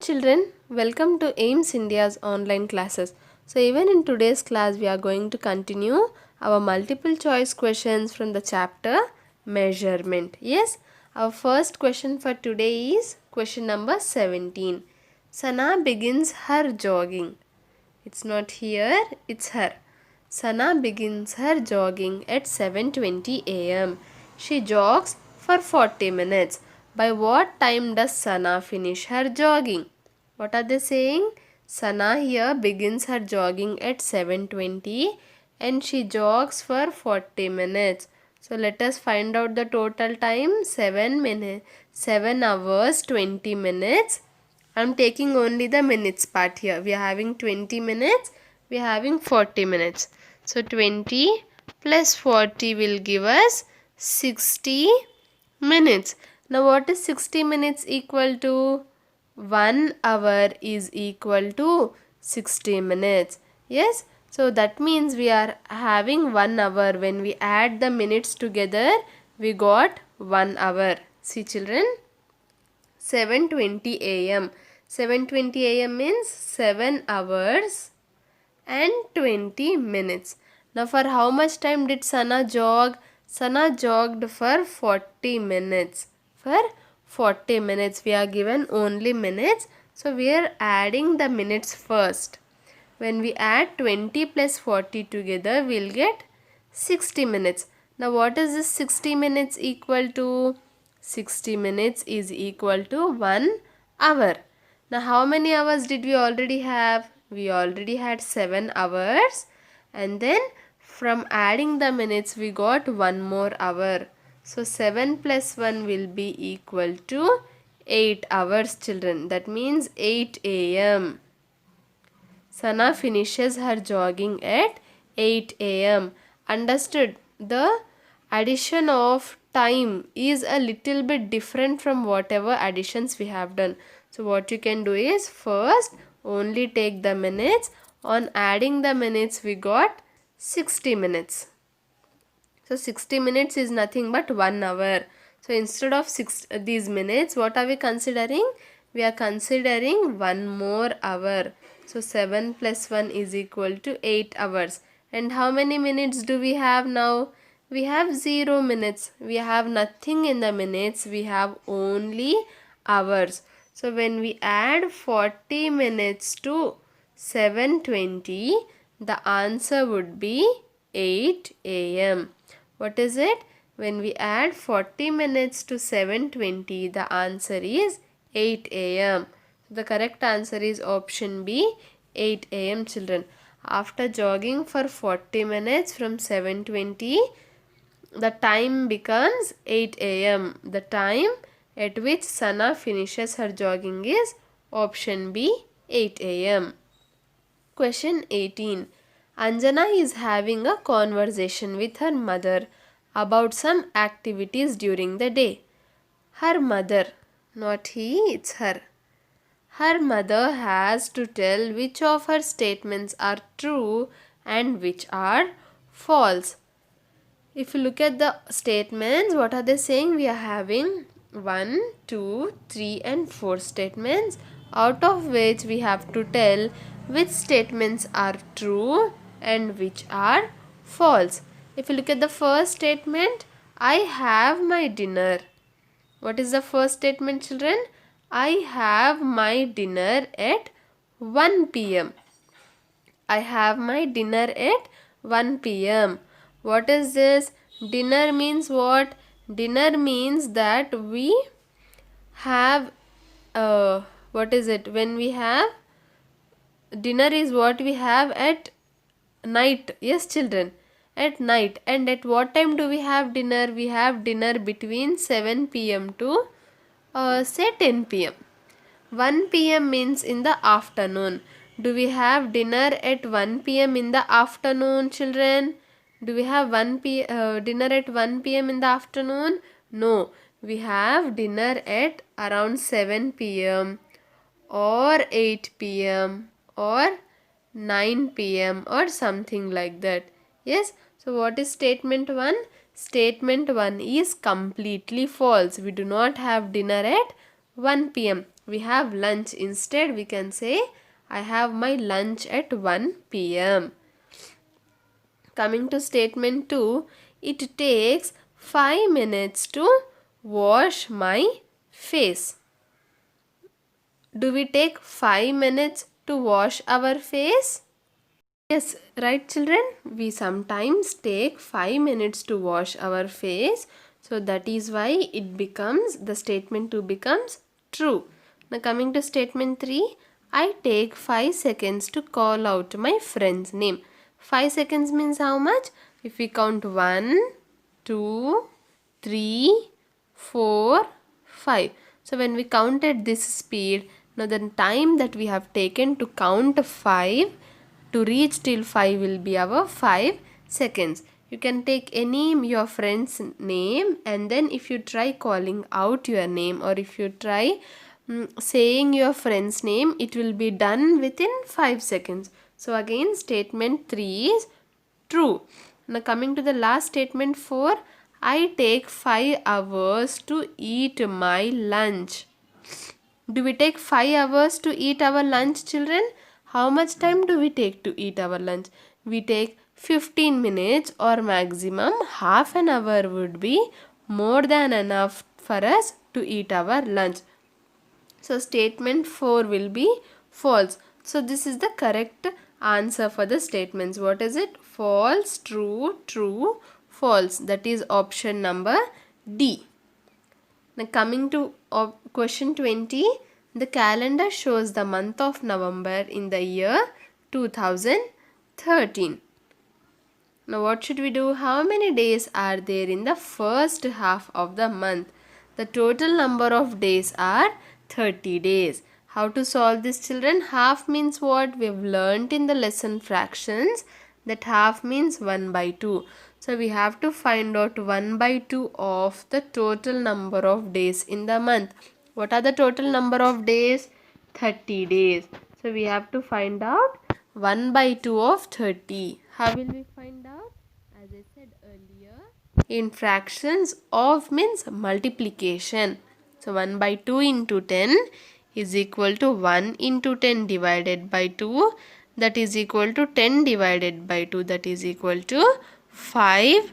children, welcome to AIMS India's online classes. So even in today's class we are going to continue our multiple choice questions from the chapter measurement. Yes, our first question for today is question number 17. Sana begins her jogging. It's not here, it's her. Sana begins her jogging at 7:20 a.m. She jogs for 40 minutes. By what time does Sana finish her jogging? What are they saying? Sana here begins her jogging at 7:20 and she jogs for 40 minutes. So let us find out the total time. 7 hours 20 minutes. I'm taking only the minutes part here. We are having 20 minutes. We are having 40 minutes. So 20 plus 40 will give us 60 minutes. Now what is 60 minutes equal to? 1 hour is equal to 60 minutes. Yes. So that means we are having 1 hour. When we add the minutes together, we got 1 hour. See children. 7:20 a.m. 7:20 a.m. means 7 hours and 20 minutes. Now for how much time did Sana jog? Sana jogged for 40 minutes. For 40 minutes. We are given only minutes. So we are adding the minutes first. When we add 20 plus 40 together, we will get 60 minutes. Now what is this 60 minutes equal to? 60 minutes is equal to 1 hour. Now how many hours did we already have? We already had 7 hours, and then from adding the minutes we got 1 more hour. So 7 plus 1 will be equal to 8 hours children. That means 8 a.m. Sana finishes her jogging at 8 a.m. Understood? The addition of time is a little bit different from whatever additions we have done. So what you can do is first only take the minutes. On adding the minutes we got 60 minutes. So 60 minutes is nothing but 1 hour. So instead of these minutes, what are we considering? We are considering 1 more hour. So 7 plus 1 is equal to 8 hours. And how many minutes do we have now? We have 0 minutes. We have nothing in the minutes. We have only hours. So when we add 40 minutes to 7:20, the answer would be 8 a.m. What is it? When we add 40 minutes to 7:20, the answer is 8 a.m. The correct answer is option B, 8 a.m. children. After jogging for 40 minutes from 7:20, the time becomes 8 a.m. The time at which Sana finishes her jogging is option B, 8 a.m. Question 18. Anjana is having a conversation with her mother about some activities during the day. Her mother, not he, it's her. Her mother has to tell which of her statements are true and which are false. If you look at the statements, what are they saying? We are having 1, 2, 3 and 4 statements, out of which we have to tell which statements are true and which are false. If you look at the first statement, I have my dinner. What is the first statement children? I have my dinner at 1 p.m. I have my dinner at 1 p.m. What is this? Dinner means what? Dinner means that we have, what is it? When we have, dinner is what we have at night. Yes children, at night. And at what time do we have dinner? We have dinner between 7 p.m. to say 10 p.m. 1 p.m. means in the afternoon. Do we have dinner at 1 p.m. in the afternoon children? Do we have dinner at 1 p.m. in the afternoon? No. We have dinner at around 7 p.m. or 8 p.m. or 9 p.m. or something like that. Yes. So what is statement 1? Statement 1 is completely false. We do not have dinner at 1 p.m. we have lunch. Instead, we can say, I have my lunch at 1 p.m. Coming to statement 2, it takes 5 minutes to wash my face. Do we take 5 minutes to wash our face? Yes, right children, we sometimes take 5 minutes to wash our face. So that is why the statement 2 becomes true. Now coming to statement 3, I take 5 seconds to call out my friend's name. 5 seconds means how much? If we count 1, 2, 3, 4, 5. So when we counted this speed, now the time that we have taken to count 5 to reach till 5 will be our 5 seconds. You can take any your friend's name, and then if you try calling out your name, or if you try saying your friend's name, it will be done within 5 seconds. So again statement 3 is true. Now coming to the last statement 4, I take 5 hours to eat my lunch. Do we take 5 hours to eat our lunch, children? How much time do we take to eat our lunch? We take 15 minutes, or maximum half an hour would be more than enough for us to eat our lunch. So statement 4 will be false. So this is the correct answer for the statements. What is it? False, true, true, false. That is option number D. Now coming to question 20, the calendar shows the month of November in the year 2013. Now what should we do? How many days are there in the first half of the month? The total number of days are 30 days. How to solve this, children? Half means what? We have learnt in the lesson fractions that half means 1 by 2. So we have to find out 1 by 2 of the total number of days in the month. What are the total number of days? 30 days. So we have to find out 1 by 2 of 30. How will we find out? As I said earlier, in fractions, of means multiplication. So 1 by 2 into 10 is equal to 1 into 10 divided by 2. That is equal to 10 divided by 2. That is equal to 5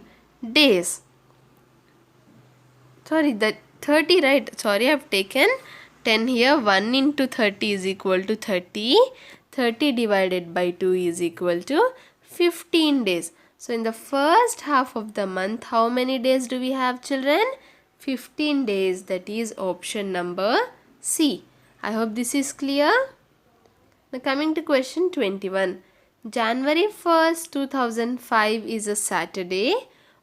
days. Sorry, that 30, right? Sorry, I have taken 10 here. 1 into 30 is equal to 30. 30 divided by 2 is equal to 15 days. So in the first half of the month, how many days do we have, children? 15 days. That is option number C. I hope this is clear. Now coming to question 21. January 1st, 2005 is a Saturday.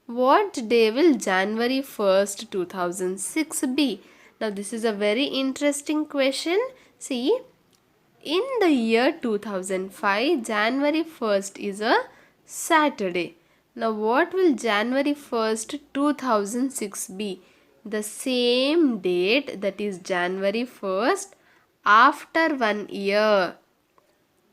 What day will January 1st, 2006 be? Now this is a very interesting question. See, in the year 2005, January 1st is a Saturday. Now what will January 1st, 2006 be? The same date, that is January 1st, after 1 year.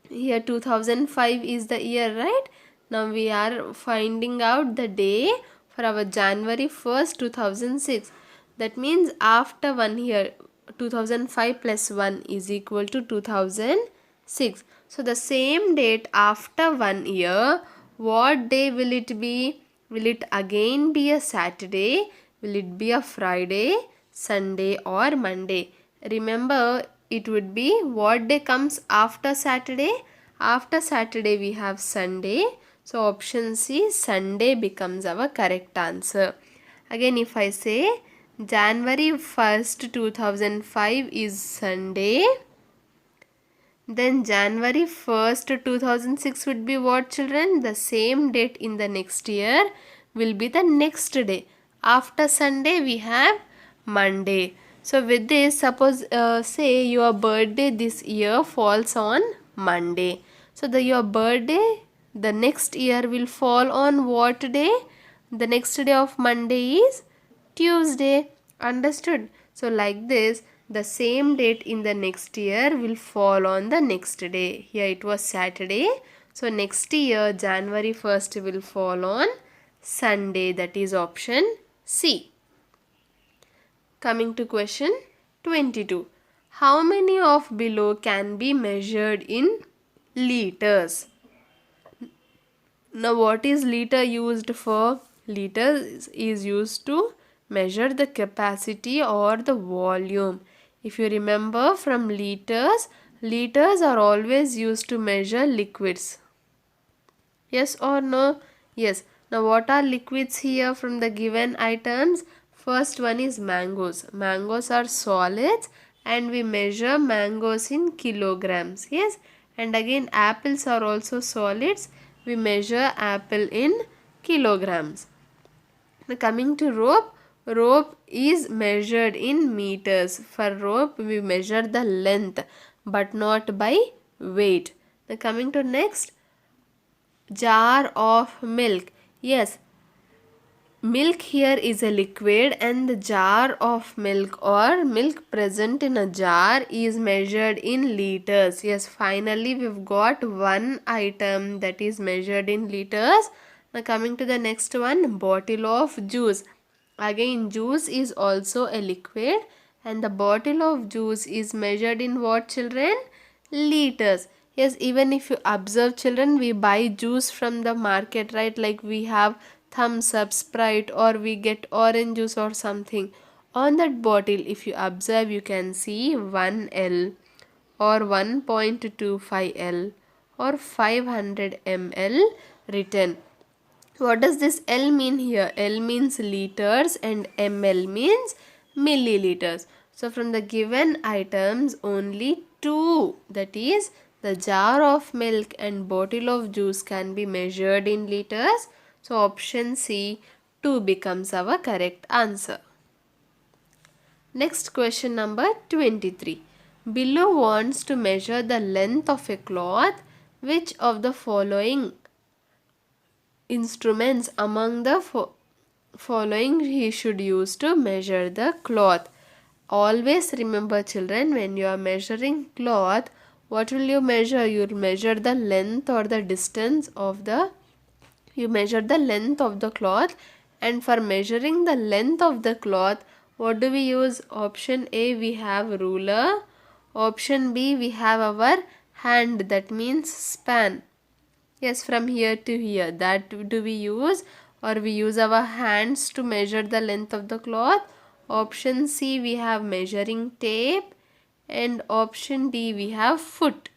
Here 2005 is the year, right? Now we are finding out the day for our January 1st, 2006. That means after 1 year, 2005 plus 1 is equal to 2006. So the same date after 1 year, what day will it be? Will it again be a Saturday? Will it be a Friday, Sunday or Monday? Remember, it would be what day comes after Saturday? After Saturday we have Sunday. So option C, Sunday, becomes our correct answer. Again, if I say January 1st, 2005 is Sunday, then January 1st, 2006 would be what, children? The same date in the next year will be the next day. After Sunday we have Monday. So with this, suppose say your birthday this year falls on Monday. So your birthday the next year will fall on what day? The next day of Monday is Tuesday. Understood? So like this, the same date in the next year will fall on the next day. Here it was Saturday. So next year January 1st will fall on Sunday. That is option C. Coming to question 22. How many of below can be measured in liters? Now what is liter used for? Liter is used to measure the capacity or the volume. If you remember from liters, liters are always used to measure liquids. Yes or no? Yes. Now what are liquids here from the given items? First one is mangoes. Mangoes are solids and we measure mangoes in kilograms. Yes. And again apples are also solids. We measure apple in kilograms. Now coming to rope, rope is measured in meters. For rope we measure the length but not by weight. Now coming to next, jar of milk. Yes, milk here is a liquid and the jar of milk or milk present in a jar is measured in liters. Yes, finally we've got one item that is measured in liters. Now coming to the next one, bottle of juice. Again juice is also a liquid and the bottle of juice is measured in what, children? Liters. Yes, even if you observe, children, we buy juice from the market, right? Like we have Thumbs Up, Sprite, or we get orange juice or something. On that bottle, if you observe, you can see 1L or 1.25L or 500 ml written. What does this L mean here? L means liters and ml means milliliters. So from the given items, only two, that is the jar of milk and bottle of juice, can be measured in liters. So option C, 2 becomes our correct answer. Next question number 23. Below wants to measure the length of a cloth. Which of the following instruments among the following he should use to measure the cloth? Always remember, children, when you are measuring cloth, what will you measure? You will measure the length or the distance of the, you measure the length of the cloth, and for measuring the length of the cloth, what do we use? Option A, we have ruler. Option B, we have our hand, that means span. Yes, from here to here, that do we use, or we use our hands to measure the length of the cloth? Option C, we have measuring tape, and option D, we have foot.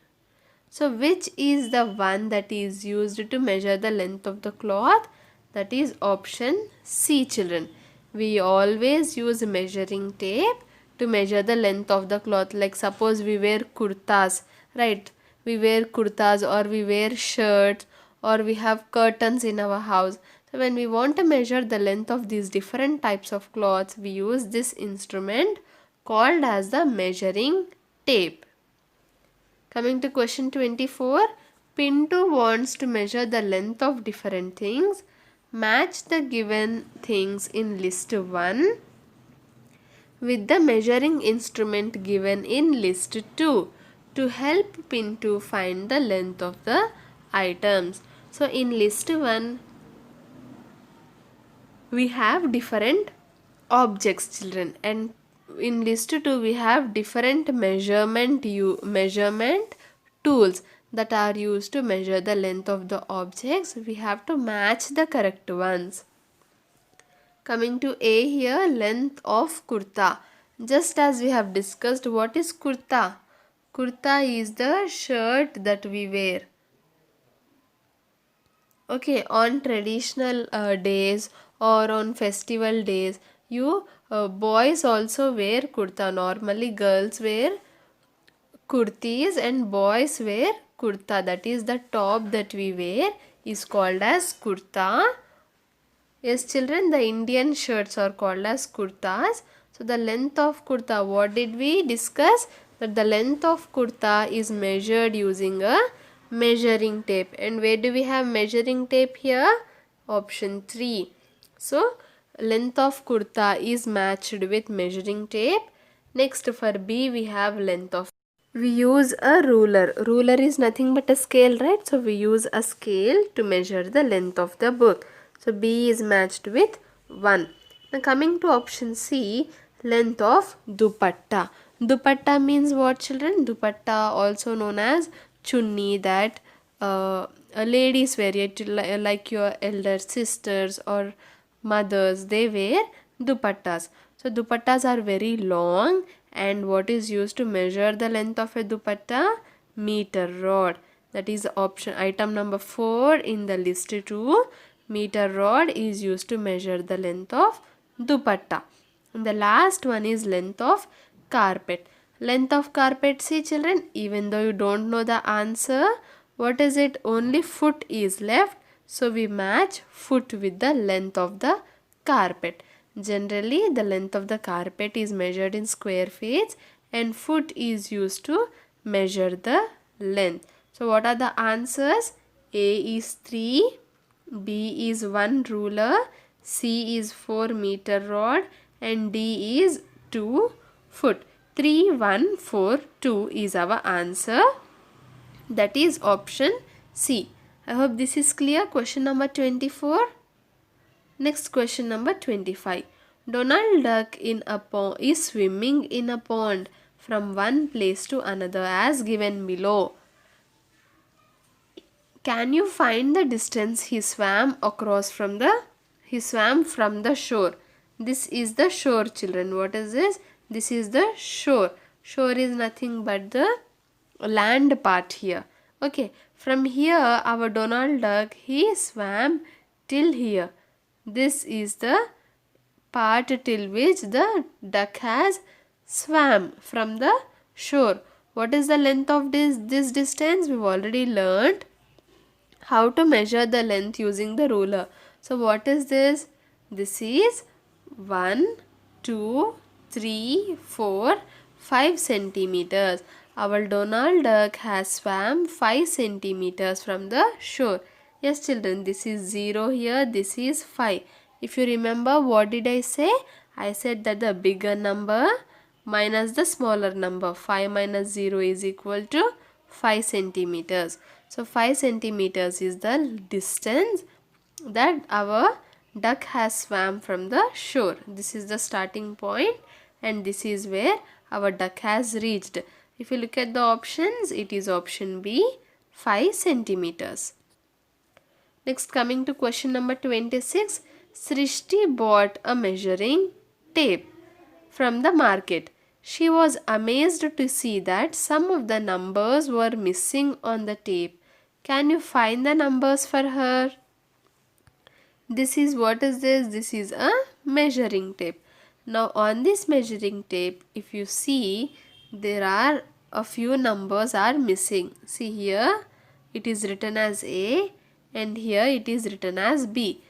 So which is the one that is used to measure the length of the cloth? That is option C, children. We always use measuring tape to measure the length of the cloth. Like suppose we wear kurtas, right? We wear kurtas or we wear shirts or we have curtains in our house. So when we want to measure the length of these different types of cloths, we use this instrument called as the measuring tape. Coming to question 24, Pintu wants to measure the length of different things. Match the given things in list 1 with the measuring instrument given in list 2 to help Pintu find the length of the items. So in list 1, we have different objects, children, and in list 2 we have different measurement tools that are used to measure the length of the objects. We have to match the correct ones. Coming to A here, length of kurta. Just as we have discussed, what is kurta? Kurta is the shirt that we wear. Okay, on traditional days or on festival days, you boys also wear kurta. Normally girls wear kurtis and boys wear kurta. That is the top that we wear is called as kurta. Yes, children, the Indian shirts are called as kurtas. So the length of kurta, what did we discuss? That the length of kurta is measured using a measuring tape. And where do we have measuring tape here? Option 3. So length of kurta is matched with measuring tape. Next, for B, we have length of. We use a ruler. Ruler is nothing but a scale, right? So we use a scale to measure the length of the book. So B is matched with 1. Now coming to option C, length of dupatta. Dupatta means what, children? Dupatta, also known as chunni, that ladies wear it, like your elder sisters or mothers, they wear dupattas. So dupattas are very long, and what is used to measure the length of a dupatta? Meter rod. That is option item number 4 in the list 2. Meter rod is used to measure the length of dupatta. And the last one is length of carpet. Length of carpet, see children, even though you don't know the answer, what is it? Only foot is left. So we match foot with the length of the carpet. Generally, the length of the carpet is measured in square feet, and foot is used to measure the length. So what are the answers? A is 3, B is 1 ruler, C is 4 meter rod, and D is 2 foot. 3, 1, 4, 2 is our answer. That is option C. I hope this is clear. Question number 24. Next, question number 25. Donald Duck is swimming in a pond from one place to another as given below. Can you find the distance he swam from the shore? This is the shore, children. What is this? This is the shore. Shore is nothing but the land part here. Okay, from here our Donald Duck, he swam till here. This is the part till which the duck has swam from the shore. What is the length of this distance? We've already learned how to measure the length using the ruler. So what is this? This is 1, 2, 3, 4, 5 centimeters. Our Donald Duck has swam 5 centimeters from the shore. Yes children, this is 0 here, this is 5. If you remember, what did I say? I said that the bigger number minus the smaller number. 5 minus 0 is equal to 5 centimeters. So 5 centimeters is the distance that our duck has swam from the shore. This is the starting point, and this is where our duck has reached. If you look at the options, it is option B, 5 centimeters. Next, coming to question number 26. Srishti bought a measuring tape from the market. She was amazed to see that some of the numbers were missing on the tape. Can you find the numbers for her? This is, what is this? This is a measuring tape. Now on this measuring tape, if you see, there are a few numbers are missing. See here, it is written as A, and here it is written as B.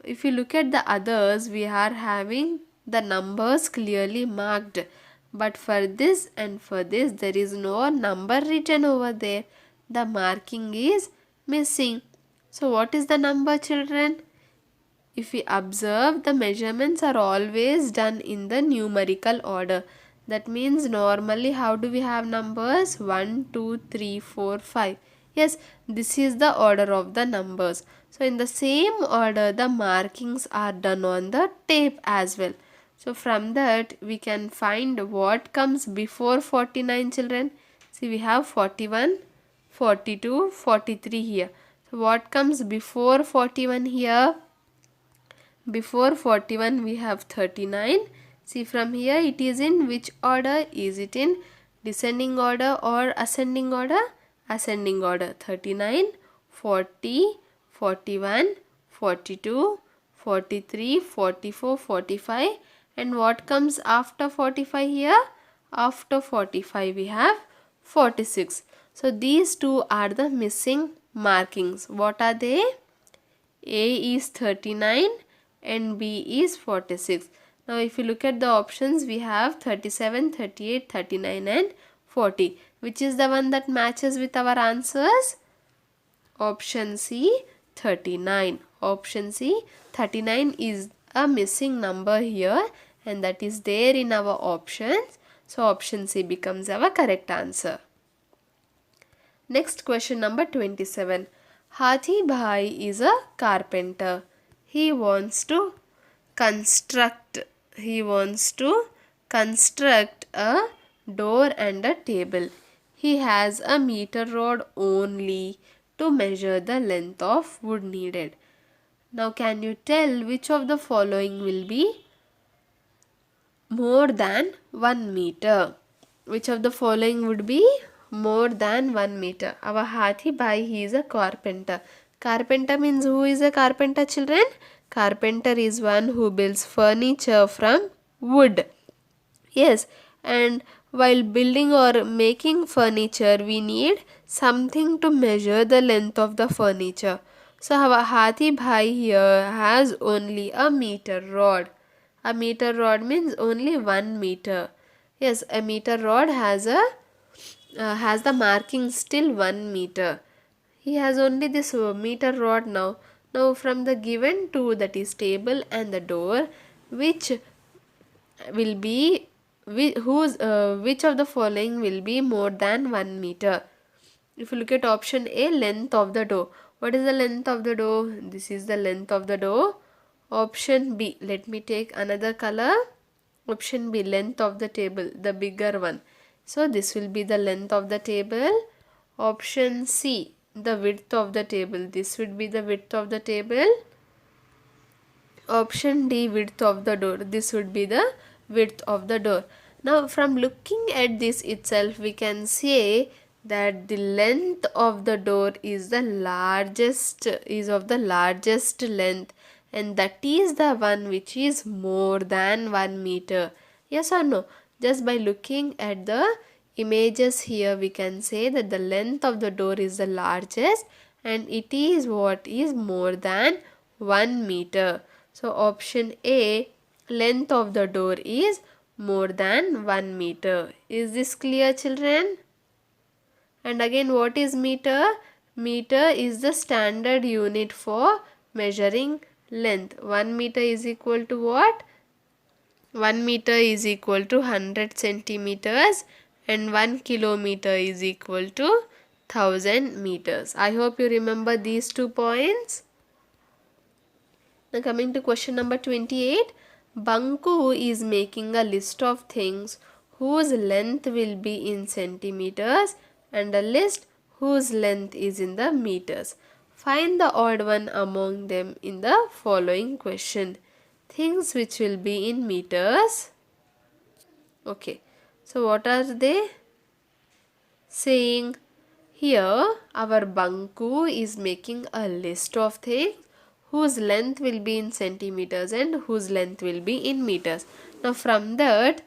If you look at the others, we are having the numbers clearly marked. But for this and for this, there is no number written over there. The marking is missing. So what is the number, children? If we observe, the measurements are always done in the numerical order. That means normally how do we have numbers? 1, 2, 3, 4, 5. Yes, this is the order of the numbers. So in the same order, the markings are done on the tape as well. So from that, we can find what comes before 49, children. See, we have 41, 42, 43 here. So what comes before 41 here? Before 41 we have 39. See, from here it is in which order? Is it in descending order or ascending order? Ascending order. 39, 40, 41, 42, 43, 44, 45. And what comes after 45 here? After 45 we have 46. So these two are the missing markings. What are they? A is 39 and B is 46. Now if you look at the options, we have 37, 38, 39 and 40. Which is the one that matches with our answers? Option C, 39. Option C, 39 is a missing number here, and that is there in our options. So option C becomes our correct answer. Next, question number 27. Hathi Bhai is a carpenter. He wants to construct a door and a table. He has a meter rod only to measure the length of wood needed. Now can you tell which of the following will be more than 1 meter? Which of the following would be more than 1 meter? Our Hathi Bhai, he is a carpenter. Carpenter means, who is a carpenter, children? Carpenter is one who builds furniture from wood. Yes, and while building or making furniture, we need something to measure the length of the furniture. So our Hathi Bhai here has only a meter rod. A meter rod means only 1 meter. Yes, a meter rod has the marking still 1 meter. He has only this meter rod now. Now from the given two, that is table and the door, which will be which of the following will be more than 1 meter? If you look at option A, length of the door. What is the length of the door? This is the length of the door. Option B, let me take another color. Option B, length of the table, the bigger one. So this will be the length of the table. Option C, the width of the table. This would be the width of the table. Option D, width of the door. This would be the width of the door. Now from looking at this itself, we can say that the length of the door is the largest, is of the largest length, and that is the one which is more than 1 meter. Yes or no? Just by looking at the images here, we can say that the length of the door is the largest and it is what is more than 1 meter. So option A, length of the door is more than 1 meter. Is this clear, children? And again, what is meter? Meter is the standard unit for measuring length. 1 meter is equal to what? 1 meter is equal to 100 centimeters and 1 kilometer is equal to 1000 meters. I hope you remember these 2 points. Now coming to question number 28. Banku is making a list of things whose length will be in centimeters and a list whose length is in the meters. Find the odd one among them in the following question. Things which will be in meters. Okay, so what are they saying? Here our Banku is making a list of things whose length will be in centimeters and whose length will be in meters. Now from that,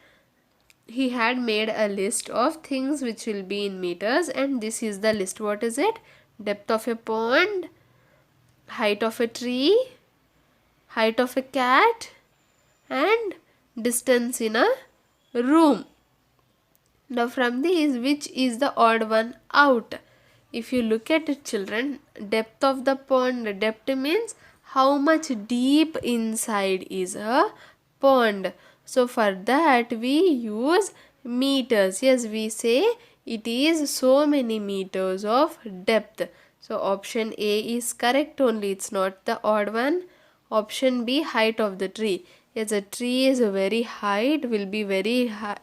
he had made a list of things which will be in meters, and this is the list. What is it? Depth of a pond, height of a tree, height of a cat, and distance in a room. Now from these, which is the odd one out? If you look at it, children, depth of the pond, depth means how much deep inside is a pond. So for that we use meters. Yes, we say it is so many meters of depth. So option A is correct only, it's not the odd one. Option B, height of the tree. Yes, a tree is very high, it will be very high,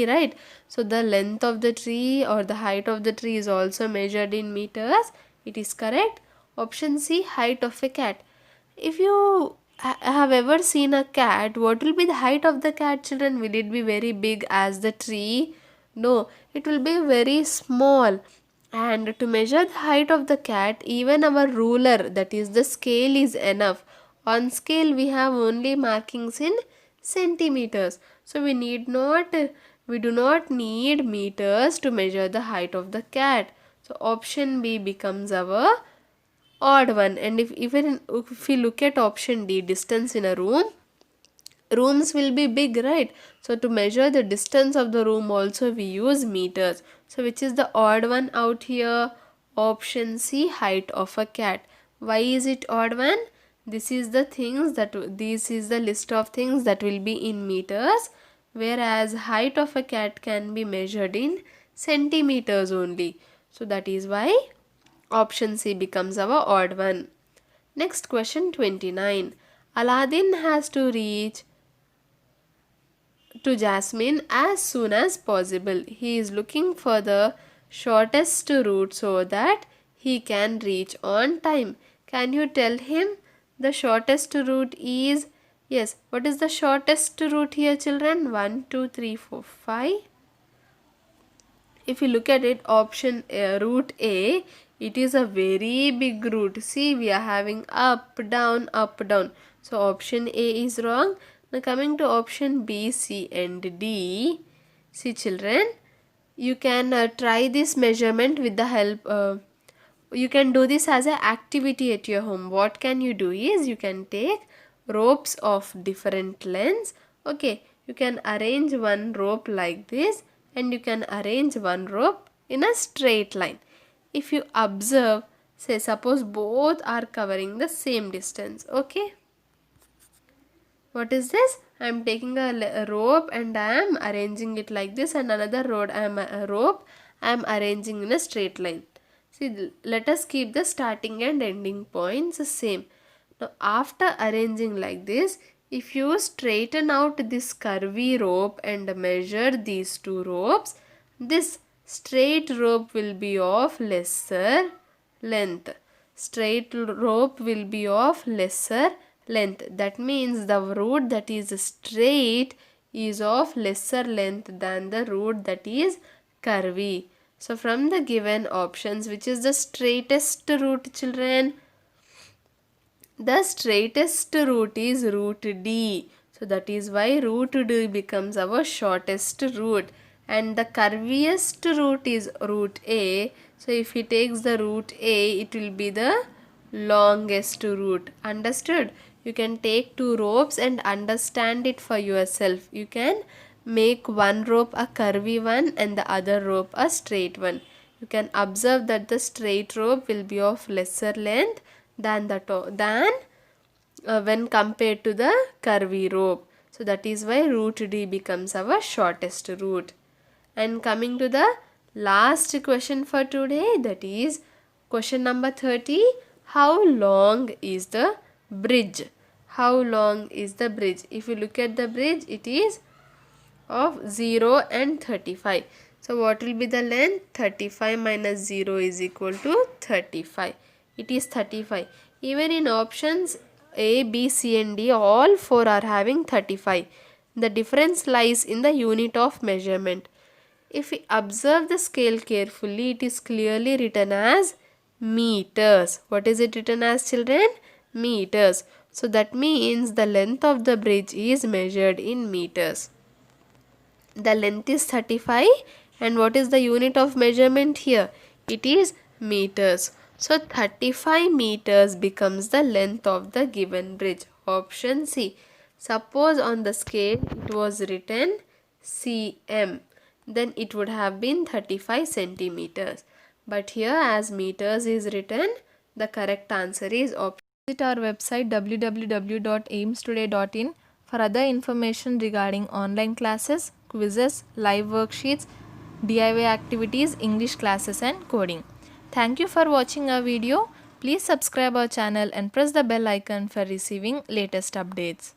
right? So the length of the tree or the height of the tree is also measured in meters. It is correct. Option C, height of a cat. If you have ever seen a cat, what will be the height of the cat, children? Will it be very big as the tree? No, it will be very small. And to measure the height of the cat, even our ruler, that is the scale, is enough. On scale we have only markings in centimeters. So we do not need meters to measure the height of the cat. So option B becomes our odd one. And if we look at option D, distance in a room, rooms will be big, right? So to measure the distance of the room also we use meters. So which is the odd one out here? Option C, height of a cat. Why is it odd one? This is the list of things that will be in meters, whereas height of a cat can be measured in centimeters only. So that is why option C becomes our odd one. Next question 29. Aladdin has to reach to Jasmine as soon as possible. He is looking for the shortest route so that he can reach on time. Can you tell him the shortest route is? Yes, what is the shortest route here, children? 1, 2, 3, 4, 5. If you look at it, option route A, it is a very big route. See, we are having up, down, up, down. So option A is wrong. Now coming to option B, C and D. See children, you can try this measurement with the help, you can do this as an activity at your home. What can you do is, you can take ropes of different lengths. Okay, you can arrange one rope like this and you can arrange one rope in a straight line. If you observe, say suppose both are covering the same distance. Okay, what is this? I am taking a rope and I am arranging it like this, and another rope I am arranging in a straight line. See, let us keep the starting and ending points same. Now after arranging like this, if you straighten out this curvy rope and measure these two ropes, this straight rope will be of lesser length. Straight rope will be of lesser length. That means the route that is straight is of lesser length than the route that is curvy. So from the given options, which is the straightest route, children? The straightest route is route D. So that is why route D becomes our shortest route. And the curviest route is route A. So if he takes the route A, it will be the longest route. Understood? You can take two ropes and understand it for yourself. You can make one rope a curvy one and the other rope a straight one. You can observe that the straight rope will be of lesser length than when compared to the curvy rope. So that is why route D becomes our shortest route. And coming to the last question for today, that is question number 30. How long is the bridge? How long is the bridge? If you look at the bridge, it is of 0 and 35. So what will be the length? 35 minus 0 is equal to 35. It is 35. Even in options A, B, C and D, all four are having 35. The difference lies in the unit of measurement. If we observe the scale carefully, it is clearly written as meters. What is it written as, children? Meters. So that means the length of the bridge is measured in meters. The length is 35 and what is the unit of measurement here? It is meters. So 35 meters becomes the length of the given bridge. Option C. Suppose on the scale it was written cm, then it would have been 35 centimeters. But here as meters is written, the correct answer is option. Visit our website www.aimstoday.in for other information regarding online classes, quizzes, live worksheets, DIY activities, English classes and coding. Thank you for watching our video. Please subscribe our channel and press the bell icon for receiving latest updates.